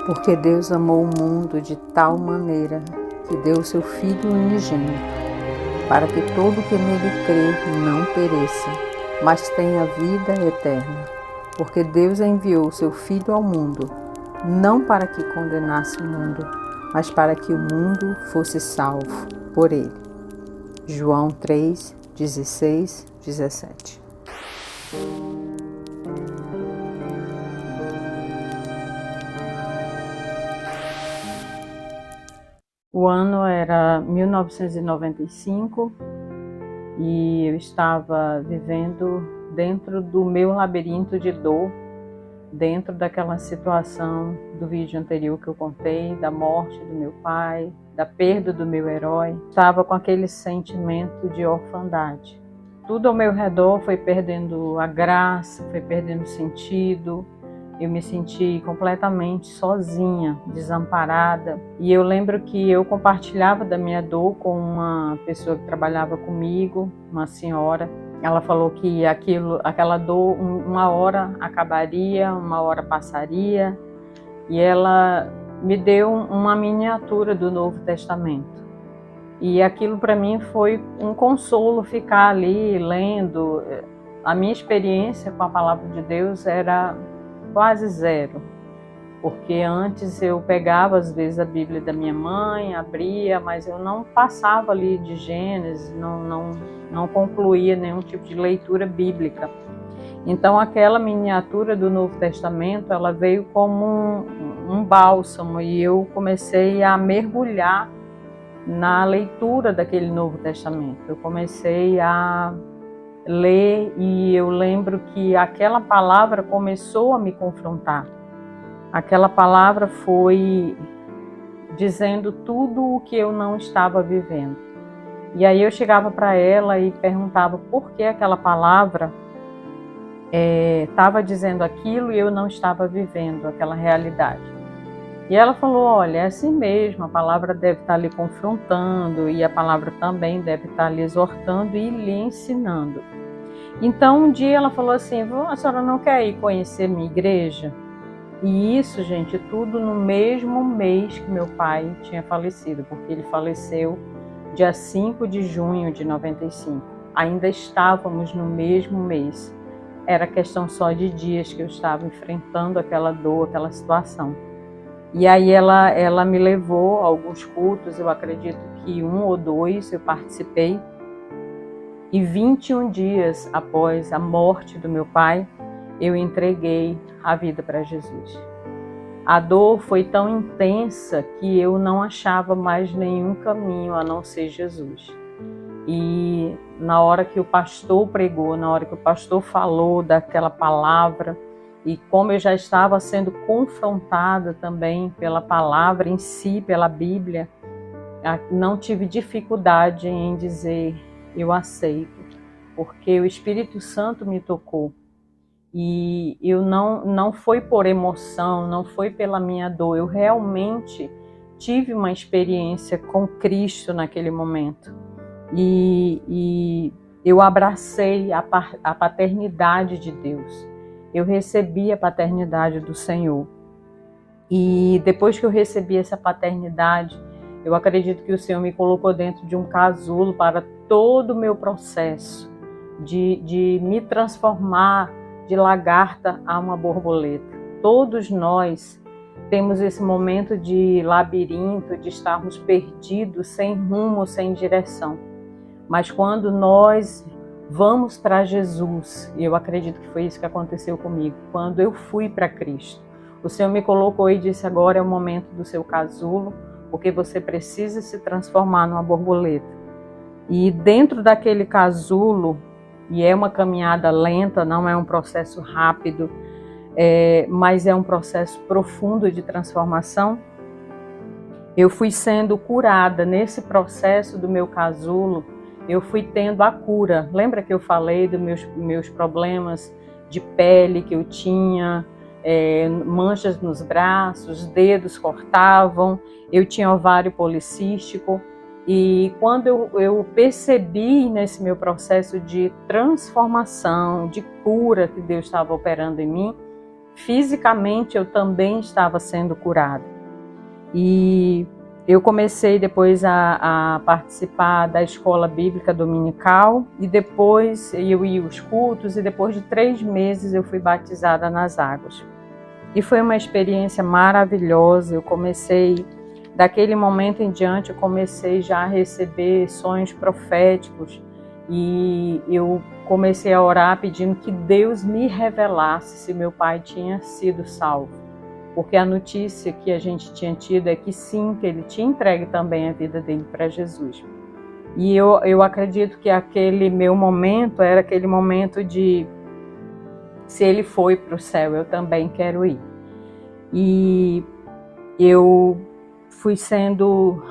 Porque Deus amou o mundo de tal maneira que deu o seu Filho unigênito, para que todo que nele crê não pereça, mas tenha vida eterna. Porque Deus enviou o seu Filho ao mundo, não para que condenasse o mundo, mas para que o mundo fosse salvo por ele. João 3, 16, 17. O ano era 1995 e eu estava vivendo dentro do meu labirinto de dor, dentro daquela situação do vídeo anterior que eu contei, da morte do meu pai, da perda do meu herói. Estava com aquele sentimento de orfandade. Tudo ao meu redor foi perdendo a graça, foi perdendo sentido. Eu me senti completamente sozinha, desamparada. E eu lembro que eu compartilhava da minha dor com uma pessoa que trabalhava comigo, uma senhora. Ela falou que aquela dor, uma hora acabaria, uma hora passaria. E ela me deu uma miniatura do Novo Testamento. E aquilo para mim foi um consolo, ficar ali lendo. A minha experiência com a palavra de Deus era quase zero, porque antes eu pegava às vezes a Bíblia da minha mãe, abria, mas eu não passava ali de Gênesis, não concluía nenhum tipo de leitura bíblica. Então aquela miniatura do Novo Testamento, ela veio como um bálsamo, e eu comecei a mergulhar na leitura daquele Novo Testamento. Eu comecei a ler e eu lembro que aquela palavra começou a me confrontar. Aquela palavra foi dizendo tudo o que eu não estava vivendo. E aí eu chegava para ela e perguntava por que aquela palavra estava dizendo aquilo e eu não estava vivendo aquela realidade. E ela falou, olha, é assim mesmo, a palavra deve estar lhe confrontando e a palavra também deve estar lhe exortando e lhe ensinando. Então um dia ela falou assim, a senhora não quer ir conhecer minha igreja? E isso, gente, tudo no mesmo mês que meu pai tinha falecido, porque ele faleceu dia 5 de junho de 95. Ainda estávamos no mesmo mês. Era questão só de dias que eu estava enfrentando aquela dor, aquela situação. E aí ela me levou a alguns cultos, eu acredito que 1 ou 2 eu participei. E 21 dias após a morte do meu pai, eu entreguei a vida para Jesus. A dor foi tão intensa que eu não achava mais nenhum caminho a não ser Jesus. E na hora que o pastor pregou, na hora que o pastor falou daquela palavra, e como eu já estava sendo confrontada também pela palavra em si, pela Bíblia, não tive dificuldade em dizer, eu aceito, porque o Espírito Santo me tocou. E eu não foi por emoção, não foi pela minha dor, eu realmente tive uma experiência com Cristo naquele momento. E eu abracei a paternidade de Deus, eu recebi a paternidade do Senhor. E depois que eu recebi essa paternidade, eu acredito que o Senhor me colocou dentro de um casulo para todo o meu processo de me transformar de lagarta a uma borboleta. Todos nós temos esse momento de labirinto, de estarmos perdidos, sem rumo, sem direção. Mas quando nós vamos para Jesus, e eu acredito que foi isso que aconteceu comigo, quando eu fui para Cristo, o Senhor me colocou e disse, agora é o momento do seu casulo, porque você precisa se transformar numa borboleta. E dentro daquele casulo, e é uma caminhada lenta, não é um processo rápido, mas é um processo profundo de transformação, eu fui sendo curada. Nesse processo do meu casulo, eu fui tendo a cura. Lembra que eu falei dos meus problemas de pele que eu tinha, manchas nos braços, dedos cortavam, eu tinha ovário policístico. E quando eu percebi nesse meu processo de transformação, de cura que Deus estava operando em mim, fisicamente eu também estava sendo curada. E eu comecei depois a participar da escola bíblica dominical, e depois eu ia aos cultos, e depois de 3 meses eu fui batizada nas águas. E foi uma experiência maravilhosa. Eu comecei, daquele momento em diante, eu comecei já a receber sonhos proféticos, e eu comecei a orar pedindo que Deus me revelasse se meu pai tinha sido salvo. Porque a notícia que a gente tinha tido é que sim, que ele tinha entregue também a vida dele para Jesus. E eu acredito que aquele meu momento era aquele momento de, se ele foi para o céu, eu também quero ir. E eu fui sendo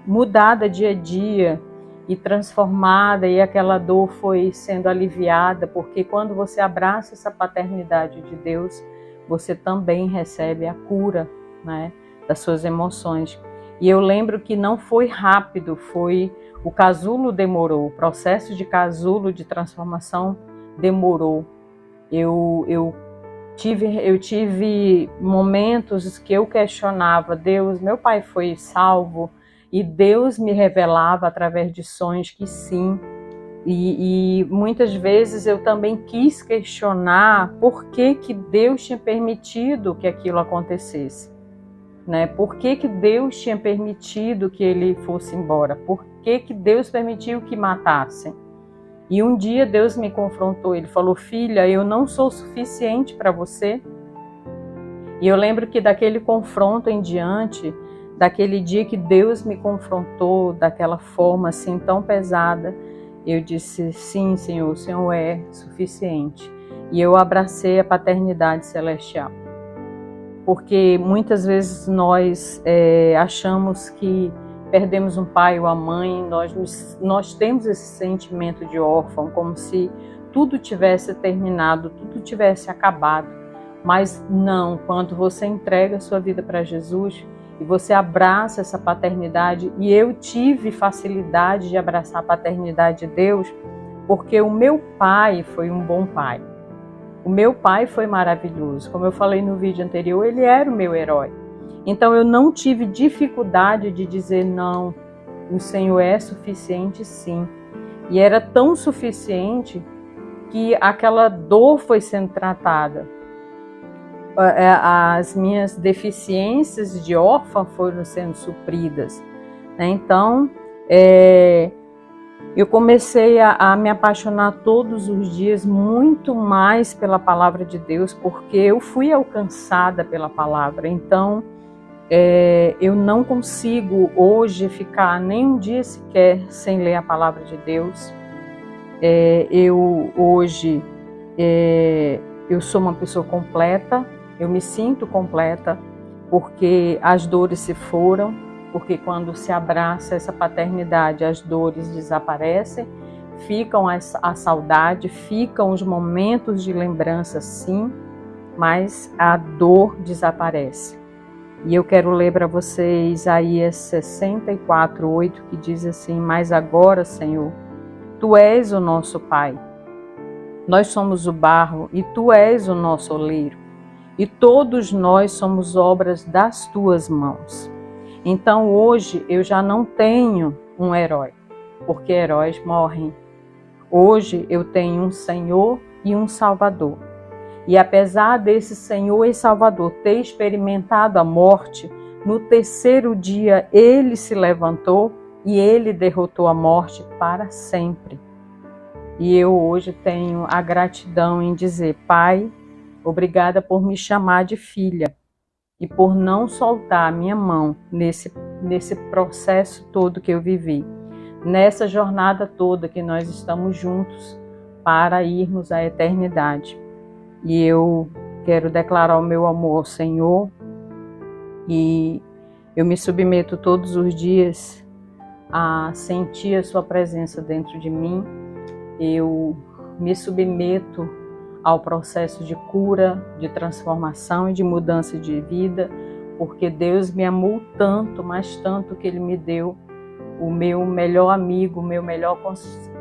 mudada dia a dia e transformada, e aquela dor foi sendo aliviada, porque quando você abraça essa paternidade de Deus, você também recebe a cura, né, das suas emoções. E eu lembro que não foi rápido, o casulo demorou, o processo de casulo de transformação demorou. Eu tive momentos que eu questionava, Deus, meu pai foi salvo? E Deus me revelava através de sonhos que sim. E muitas vezes eu também quis questionar por que Deus tinha permitido que aquilo acontecesse, né? Por que Deus tinha permitido que ele fosse embora? Por que Deus permitiu que matassem? E um dia Deus me confrontou, ele falou, filha, eu não sou suficiente para você? E eu lembro que daquele confronto em diante, daquele dia que Deus me confrontou daquela forma assim tão pesada, eu disse, sim, Senhor, o Senhor é suficiente. E eu abracei a paternidade celestial. Porque muitas vezes nós achamos que perdemos um pai ou a mãe, nós temos esse sentimento de órfão, como se tudo tivesse terminado, tudo tivesse acabado. Mas não, quando você entrega a sua vida para Jesus e você abraça essa paternidade, e eu tive facilidade de abraçar a paternidade de Deus, porque o meu pai foi um bom pai. O meu pai foi maravilhoso. Como eu falei no vídeo anterior, ele era o meu herói. Então eu não tive dificuldade de dizer não, o Senhor é suficiente sim. E era tão suficiente que aquela dor foi sendo tratada. As minhas deficiências de órfã foram sendo supridas. Então, eu comecei a me apaixonar todos os dias muito mais pela palavra de Deus, porque eu fui alcançada pela palavra. Então, eu não consigo hoje ficar nem um dia sequer sem ler a palavra de Deus. Hoje eu sou uma pessoa completa, eu me sinto completa, porque as dores se foram, porque quando se abraça essa paternidade, as dores desaparecem, ficam a saudade, ficam os momentos de lembrança sim, mas a dor desaparece. E eu quero ler para vocês Isaías 64:8, que diz assim, mas agora, Senhor, Tu és o nosso Pai, nós somos o barro e Tu és o nosso oleiro, e todos nós somos obras das Tuas mãos. Então hoje eu já não tenho um herói, porque heróis morrem. Hoje eu tenho um Senhor e um Salvador. E apesar desse Senhor e Salvador ter experimentado a morte, no 3º dia ele se levantou e ele derrotou a morte para sempre. E eu hoje tenho a gratidão em dizer, Pai, obrigada por me chamar de filha e por não soltar a minha mão nesse processo todo que eu vivi, nessa jornada toda que nós estamos juntos para irmos à eternidade. E eu quero declarar o meu amor ao Senhor, e eu me submeto todos os dias a sentir a sua presença dentro de mim. Eu me submeto ao processo de cura, de transformação e de mudança de vida, porque Deus me amou tanto, mas tanto, que Ele me deu o meu melhor amigo, o meu melhor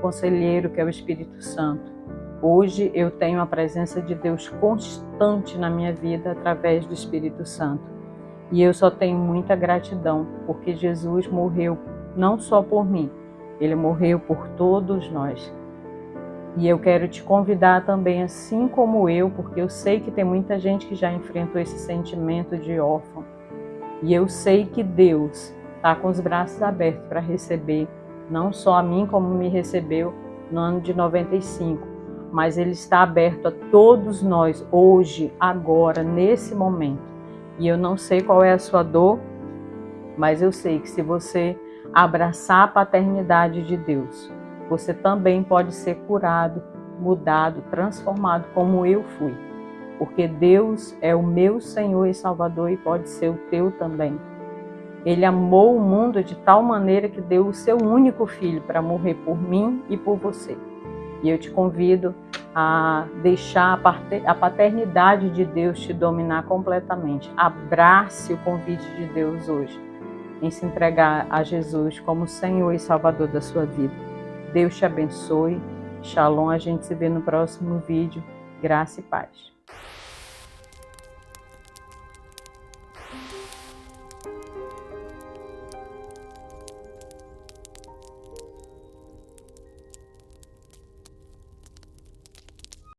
conselheiro, que é o Espírito Santo. Hoje eu tenho a presença de Deus constante na minha vida através do Espírito Santo. E eu só tenho muita gratidão, porque Jesus morreu não só por mim, Ele morreu por todos nós. E eu quero te convidar também, assim como eu, porque eu sei que tem muita gente que já enfrentou esse sentimento de órfão. E eu sei que Deus está com os braços abertos para receber, não só a mim como me recebeu no ano de 95, mas Ele está aberto a todos nós, hoje, agora, nesse momento. E eu não sei qual é a sua dor, mas eu sei que se você abraçar a paternidade de Deus, você também pode ser curado, mudado, transformado como eu fui. Porque Deus é o meu Senhor e Salvador e pode ser o teu também. Ele amou o mundo de tal maneira que deu o seu único filho para morrer por mim e por você. E eu te convido a deixar a paternidade de Deus te dominar completamente. Abrace o convite de Deus hoje, em se entregar a Jesus como Senhor e Salvador da sua vida. Deus te abençoe. Shalom, a gente se vê no próximo vídeo. Graça e paz.